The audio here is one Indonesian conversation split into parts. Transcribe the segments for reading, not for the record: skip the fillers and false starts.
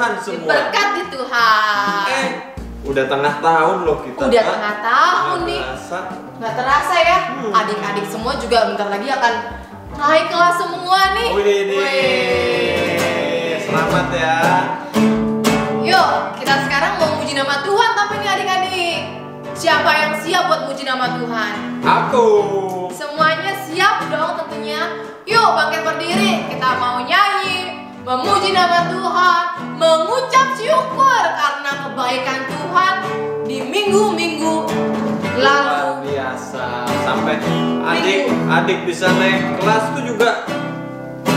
Tuhan semua. Diberkati Tuhan. Udah tengah tahun loh kita. Udah tengah tahun nih. Nggak terasa ya. Adik-adik semua juga bentar lagi akan naik kelas semua nih. Wih. Selamat ya. Yuk, kita sekarang mau muji nama Tuhan tapi nih adik-adik. Siapa yang siap buat muji nama Tuhan? Aku. Semuanya siap dong tentunya. Yuk bangkit berdiri, kita mau nyanyi, memuji nama Tuhan, mengucap syukur karena kebaikan Tuhan di minggu-minggu lalu. Luar biasa. Sampai adik-adik bisa naik kelas itu juga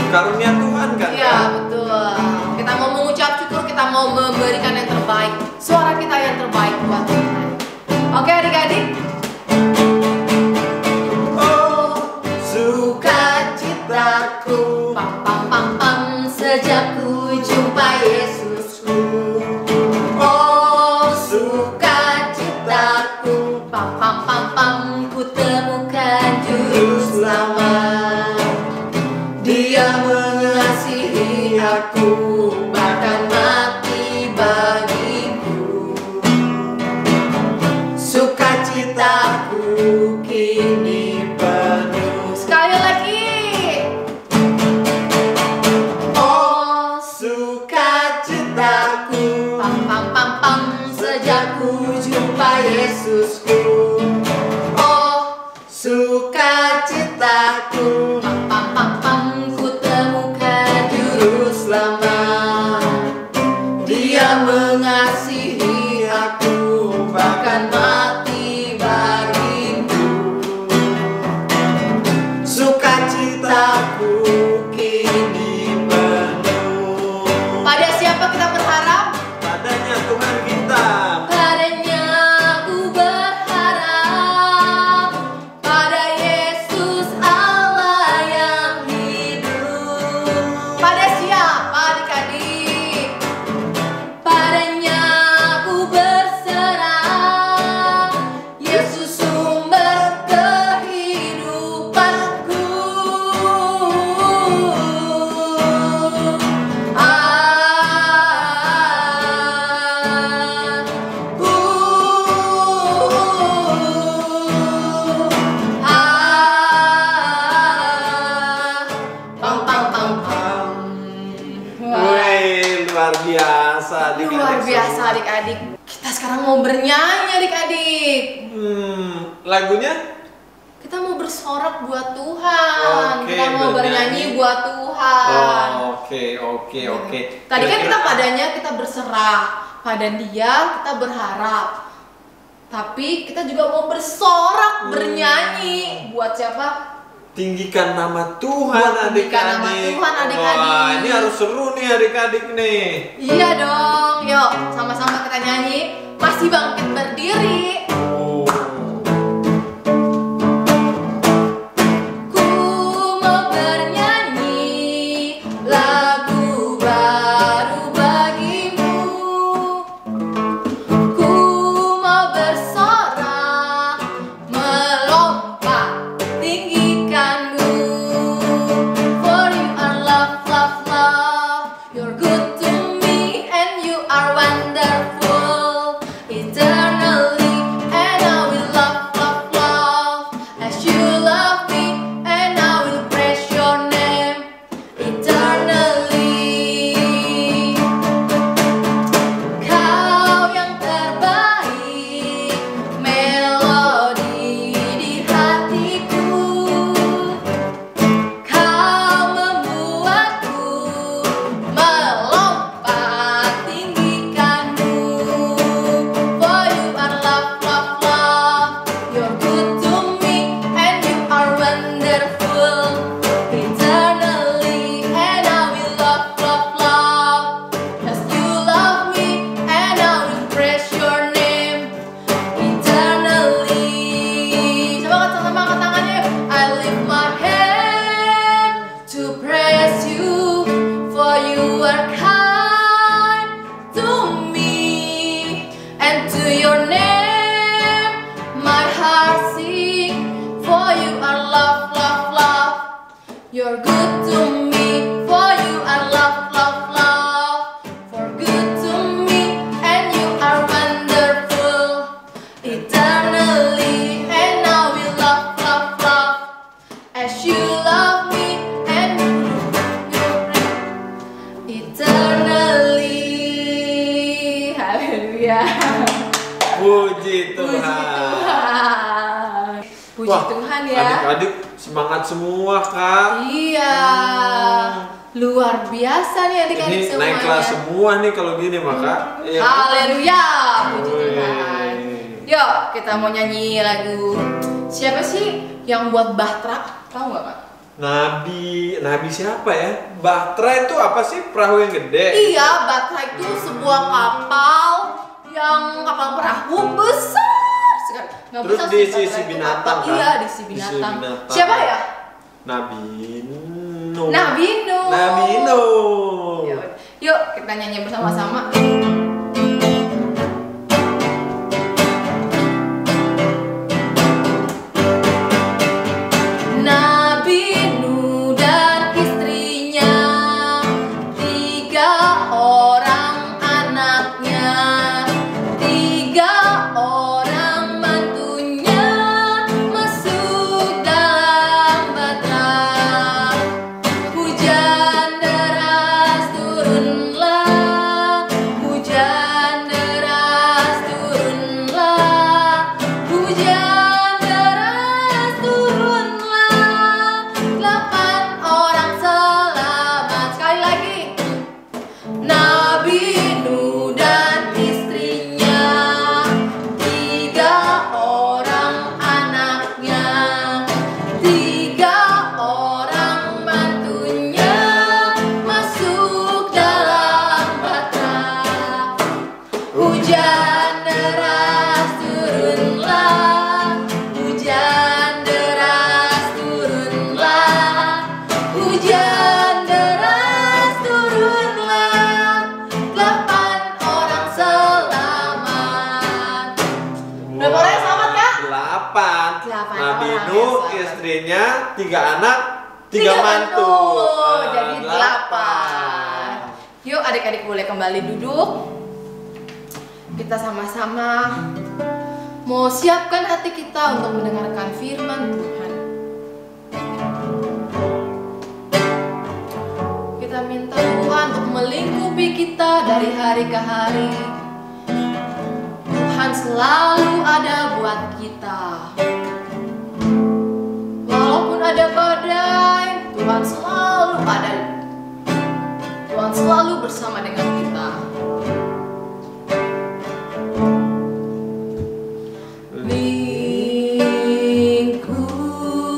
karunia Tuhan kan? Iya betul. Kita mau mengucap syukur, kita mau memberikan yang terbaik. Suara kita yang terbaik buat Tuhan. Oke adik-adik. Sukacitaku, Pam pam pam pam, sejak ku jumpa Yesusku. Oh sukacitaku, pam pam pam pam, ku temukan juru selamat. Dia mengasihi aku, bahkan mati bagiku. Sukacitaku kini penuh. Sekali lagi. Oh sukacitaku, pam pam pam pam, sejak ku jumpa Yesusku. Oh sukacitaku, pam pam pam pam, ku temukan juru selamat. Dia mengasihi aku, bahkan mati bagiku. Sukacitaku kini penuh. Pada siapa kita berharap? padanya Tuhan kita. Padanya aku berharap, pada Yesus Allah yang hidup. Pada siapa adik-adik? Padanya aku berserah, Yesus sumber kehidupanku. Pam pam pam pam. Wih, luar biasa adik-adik. Luar biasa semua. adik-adik. Kita sekarang mau bernyanyi adik-adik. Lagunya? Kita mau bersorak buat Tuhan. Oke, Kita mau bernyanyi buat Tuhan. Oke. Tadi kan kita Kira-kira padanya kita berserah, pada Dia kita berharap. Tapi kita juga mau bersorak, bernyanyi buat siapa? tinggikan nama Tuhan Buat tinggikan adik-adik. nama Tuhan, adik-adik. Wah, ini harus seru nih adik-adik nih. Iya dong. Yuk, sama-sama kita nyanyi. Masih bangkit berdiri. Ku mau bernyanyi lagu baru bagimu. Ku mau bersorak, melompat, tinggikanmu. For you are love, love, love. You're good to me and you are wonderful. Eternally Puji Puji Tuhan. Tuhan. Puji Wah, Tuhan ya. Adik-adik semangat semua, Kak. Iya. Luar biasa nih adik-adik Ini semuanya. naik kelas semua nih kalau gini, maka. Iya. Haleluya. Puji Wih. Tuhan. Yuk, kita mau nyanyi lagu. Siapa sih yang buat Bahtera? Tahu nggak, Kak? Nabi siapa ya? Bahtera itu apa sih? Perahu yang gede? Iya, Bahtera itu sebuah kapal perahu besar sekali. Nggak Terus bisa di sih, Bahtera sisi itu binatang, kapal. kan? Iya, di sisi Di sisi binatang. binatang. Siapa ya? Nabi Nuh. Nabi Nuh. Nabi Nuh. Yuk, kita nyanyi bersama-sama. Nabi Nuh dan istrinya, 3 orang anaknya, 3 orang mantunya masuk dalam Bahtera. Hujan deras turunlah, hujan deras turunlah, hujan deras turunlah. 8 orang selamat. Sekali lagi. Nabi Nuh dan istrinya, 3 orang anaknya, 3 orang mantunya masuk dalam Bahtera. Hujan deras turunlah, hujan deras turunlah, hujan deras turunlah. 8 orang selamat. Berapa orang yang selamat, Kak? 8. 8 Nabi orang Nuh, yang selamat. istrinya, 3 anak, 3 3 mantu. Jadi 8. Yuk adik-adik boleh kembali duduk. Kita sama-sama mau siapkan hati kita untuk mendengarkan firman Tuhan. Kita minta Tuhan untuk melingkupi kita dari hari ke hari. Tuhan selalu ada buat kita. Walaupun ada badai, Tuhan selalu ada. Tuhan selalu bersama dengan kita.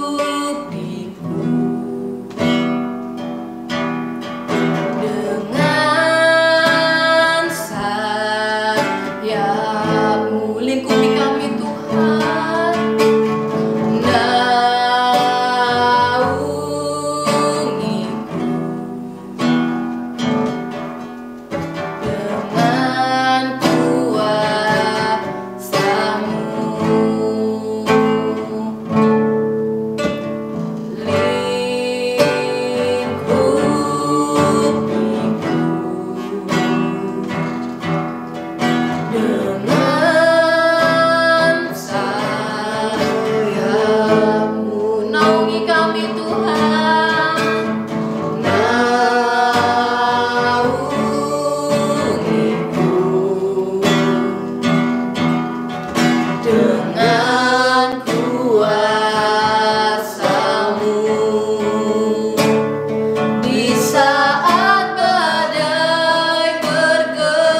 Lingkupiku dengan sayap-Mu, lingkupi kami Tuhan. Naungiku dengan kuasa-Mu. Dengan sayap-Mu, naungi kami Tuhan. Naungiku dengan kuasa-Mu. Di saat badai bergelora,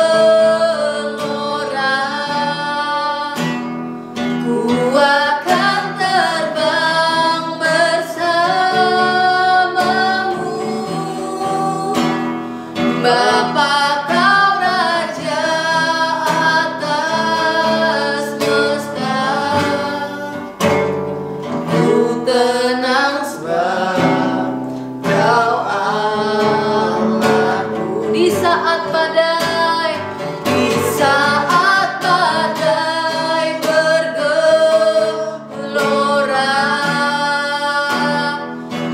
ku akan terbang bersama-Mu. Bapa Kau Raja atas semesta, ku tenang sebab Kau Allahku. Di saat badai, di saat badai bergelora,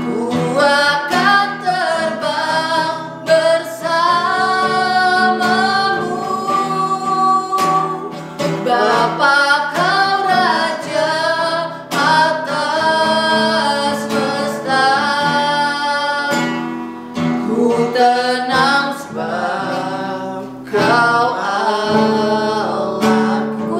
ku akan terbang bersama-Mu. Bapa Kau Raja atas semesta, ku tenang sebab Kau Allahku. Ku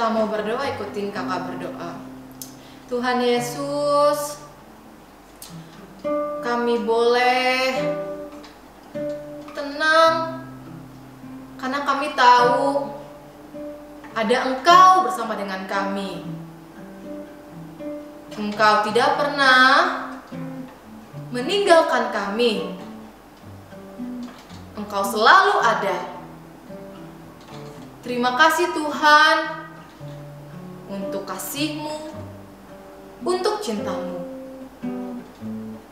kakak mau berdoa, ikutin kakak berdoa. Tuhan Yesus, kami boleh tenang karena kami tahu ada Engkau bersama dengan kami. Engkau tidak pernah meninggalkan kami. Engkau selalu ada. Terima kasih Tuhan untuk kasih-Mu, untuk cinta-Mu.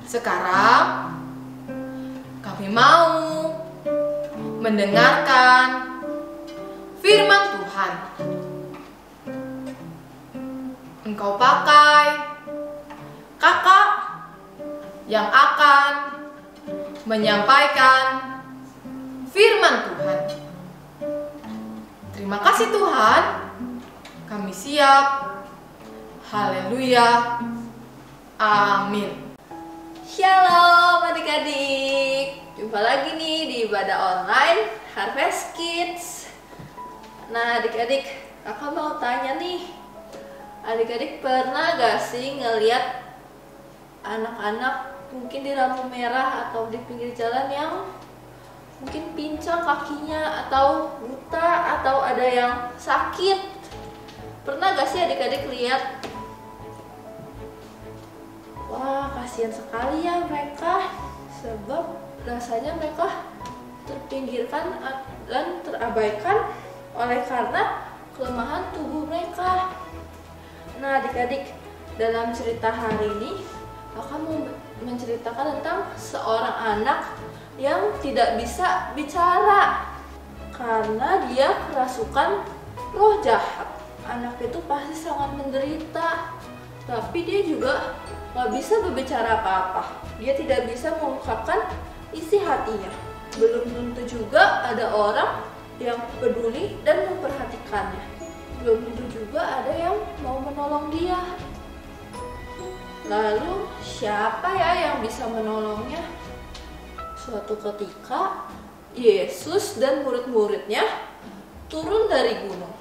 Sekarang kami mau mendengarkan firman Tuhan. Engkau pakai kakak yang akan menyampaikan firman Tuhan. Terima kasih Tuhan, kami siap. Haleluya, amin. Shalom adik-adik, jumpa lagi nih di ibadah online Harvest Kids. Nah adik-adik, kakak mau tanya nih, adik-adik pernah gak sih ngeliat anak-anak mungkin di lampu merah atau di pinggir jalan yang mungkin pincang kakinya atau buta atau ada yang sakit? Pernah gak sih adik-adik lihat? Wah, kasihan sekali ya mereka, sebab rasanya mereka terpinggirkan dan terabaikan oleh karena kelemahan tubuh mereka. Nah adik-adik, dalam cerita hari ini kakak mau menceritakan tentang seorang anak yang tidak bisa bicara karena dia kerasukan roh jahat. Anak itu pasti sangat menderita, tapi dia juga gak bisa berbicara apa-apa. Dia tidak bisa mengungkapkan isi hatinya. Belum tentu juga ada orang yang peduli dan memperhatikannya. Belum tentu juga ada yang mau menolong dia. Lalu siapa ya yang bisa menolongnya? Suatu ketika Yesus dan murid-muridnya turun dari gunung.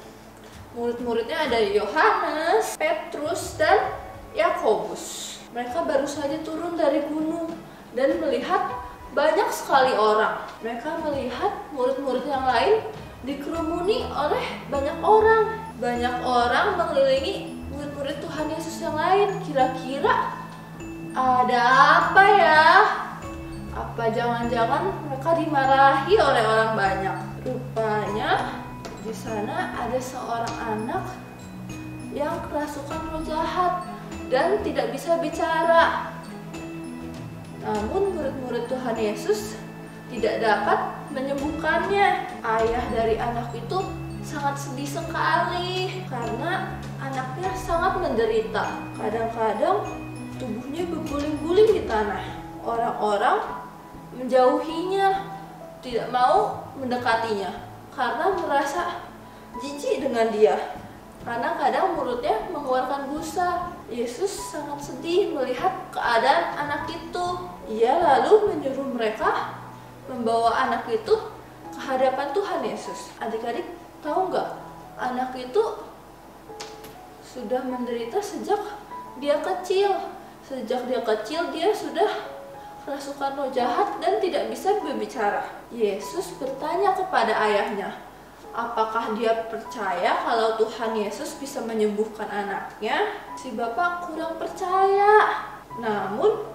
Murid-muridnya ada Yohanes, Petrus, dan Yakobus. Mereka baru saja turun dari gunung dan melihat banyak sekali orang. Mereka melihat murid-murid yang lain dikerumuni oleh banyak orang. Banyak orang mengelilingi murid-murid Tuhan Yesus yang lain. Kira-kira ada apa ya? Apa jangan-jangan mereka dimarahi oleh orang banyak? Rupanya di sana ada seorang anak yang kerasukan roh jahat dan tidak bisa bicara. Namun murid-murid Tuhan Yesus tidak dapat menyembuhkannya. Ayah dari anak itu sangat sedih sekali karena anaknya sangat menderita. Kadang-kadang tubuhnya berguling-guling di tanah. Orang-orang menjauhinya, tidak mau mendekatinya karena merasa jijik dengan dia. Karena kadang mulutnya mengeluarkan busa. Yesus sangat sedih melihat keadaan anak itu. Ia lalu menyuruh mereka membawa anak itu ke hadapan Tuhan Yesus. Adik-adik tahu nggak? Anak itu sudah menderita sejak dia kecil. Sejak dia kecil dia sudah kerasukan roh jahat dan tidak bisa berbicara. Yesus bertanya kepada ayahnya, apakah dia percaya kalau Tuhan Yesus bisa menyembuhkan anaknya? Si bapak kurang percaya. Namun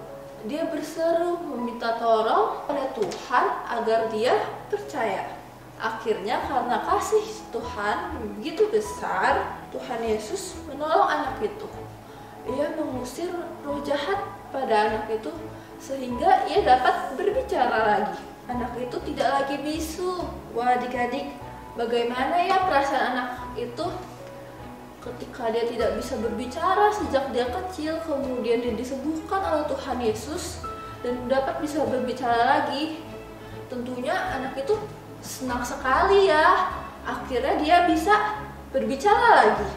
dia berseru meminta tolong pada Tuhan agar dia percaya. Akhirnya karena kasih Tuhan begitu besar, Tuhan Yesus menolong anak itu. Ia mengusir roh jahat pada anak itu sehingga ia dapat berbicara lagi. Anak itu tidak lagi bisu. Wah adik-adik, bagaimana ya perasaan anak itu ketika dia tidak bisa berbicara sejak dia kecil, kemudian dia disembuhkan oleh Tuhan Yesus dan dapat bisa berbicara lagi. Tentunya anak itu senang sekali ya. Akhirnya dia bisa berbicara lagi,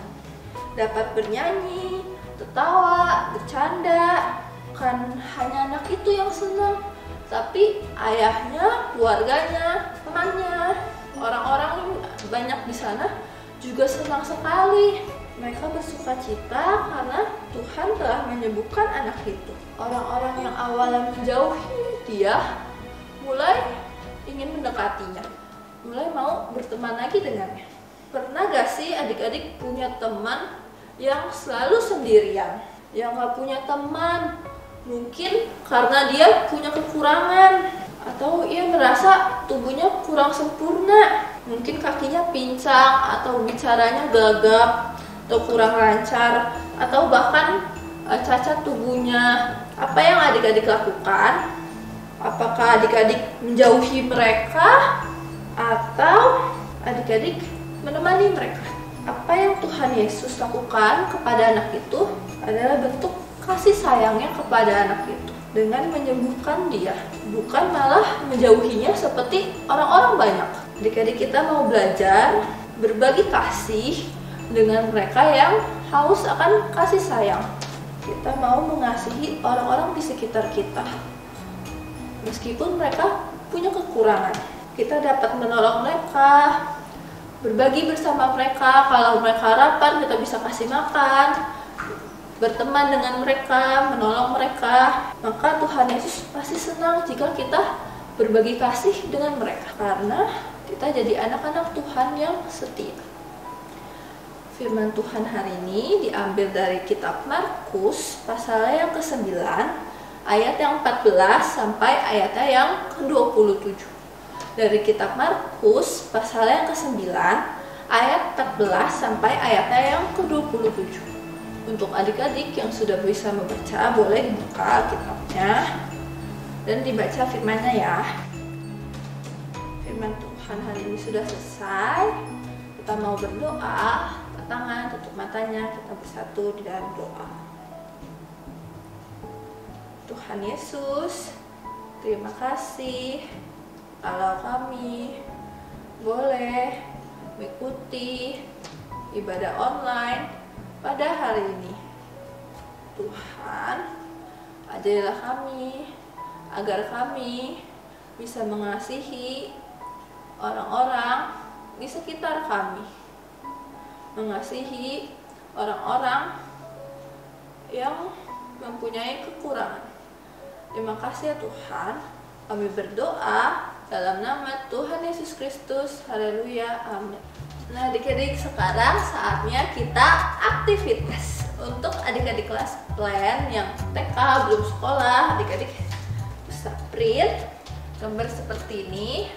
dapat bernyanyi, tertawa, bercanda. Bukan hanya anak itu yang senang, tapi ayahnya, keluarganya, temannya, orang-orang banyak di sana juga senang sekali. Mereka bersuka cita karena Tuhan telah menyembuhkan anak itu. Orang-orang yang awalnya menjauhi dia mulai ingin mendekatinya, mulai mau berteman lagi dengannya. Pernah gak sih adik-adik punya teman yang selalu sendirian, yang gak punya teman? Mungkin karena dia punya kekurangan, atau ia merasa tubuhnya kurang sempurna. Mungkin kakinya pincang, atau bicaranya gagap, atau kurang lancar, atau bahkan cacat tubuhnya. Apa yang adik-adik lakukan? Apakah adik-adik menjauhi mereka atau adik-adik menemani mereka? Apa yang Tuhan Yesus lakukan kepada anak itu adalah bentuk kasih sayangnya kepada anak itu dengan menyembuhkan dia, bukan malah menjauhinya seperti orang-orang banyak. Adik-adik kita mau belajar berbagi kasih dengan mereka yang haus akan kasih sayang. Kita mau mengasihi orang-orang di sekitar kita, meskipun mereka punya kekurangan. Kita dapat menolong mereka, berbagi bersama mereka. Kalau mereka lapar, kita bisa kasih makan, berteman dengan mereka, menolong mereka. Maka Tuhan Yesus pasti senang jika kita berbagi kasih dengan mereka, karena kita jadi anak-anak Tuhan yang setia. Firman Tuhan hari ini diambil dari kitab Markus pasal yang ke-9 ayat yang 14 sampai ayatnya yang ke-27. Dari kitab Markus pasal yang ke-9 ayat 14 sampai ayatnya yang ke-27. Untuk adik-adik yang sudah bisa membaca, boleh dibuka kitabnya dan dibaca firman-Nya ya. Firman Tuhan hari ini sudah selesai. Kita mau berdoa. Tangan, tutup matanya, kita bersatu di dalam doa. Tuhan Yesus, terima kasih kalau kami boleh mengikuti ibadah online pada hari ini. Tuhan, ajarilah kami agar kami bisa mengasihi orang-orang di sekitar kami, mengasihi orang-orang yang mempunyai kekurangan. Terima kasih ya Tuhan. Kami berdoa dalam nama Tuhan Yesus Kristus. Haleluya. Amin. Nah adik-adik, sekarang saatnya kita aktivitas. Untuk adik-adik kelas plan yang TK belum sekolah, adik-adik bisa print gambar seperti ini.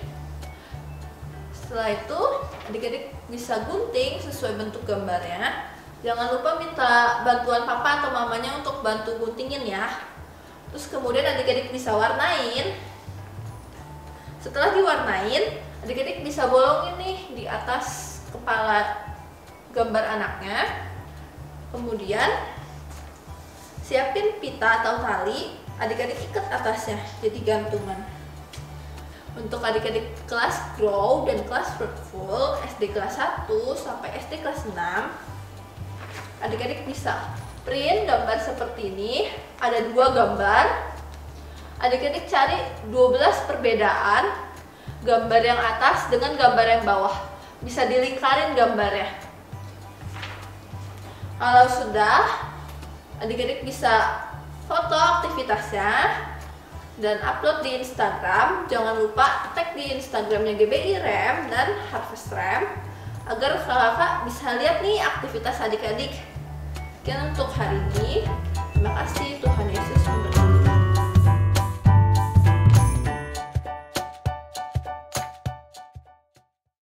Setelah itu adik-adik bisa gunting sesuai bentuk gambarnya. Jangan lupa minta bantuan papa atau mamanya untuk bantu guntingin ya. Terus kemudian adik-adik bisa warnain. Setelah diwarnain, adik-adik bisa bolongin nih di atas kepala gambar anaknya. Kemudian siapin pita atau tali, adik-adik ikat atasnya jadi gantungan. Untuk adik-adik kelas Grow dan kelas Fruitful, SD kelas 1 sampai SD kelas 6, adik-adik bisa print gambar seperti ini. Ada 2 gambar. Adik-adik cari 12 perbedaan gambar yang atas dengan gambar yang bawah. Bisa dilingkarin gambarnya. Kalau sudah, adik-adik bisa foto aktivitasnya dan upload di Instagram. Jangan lupa tag di Instagramnya GBI Rem dan Harvest Rem agar kakak bisa lihat nih aktivitas adik-adik. Sekian untuk hari ini.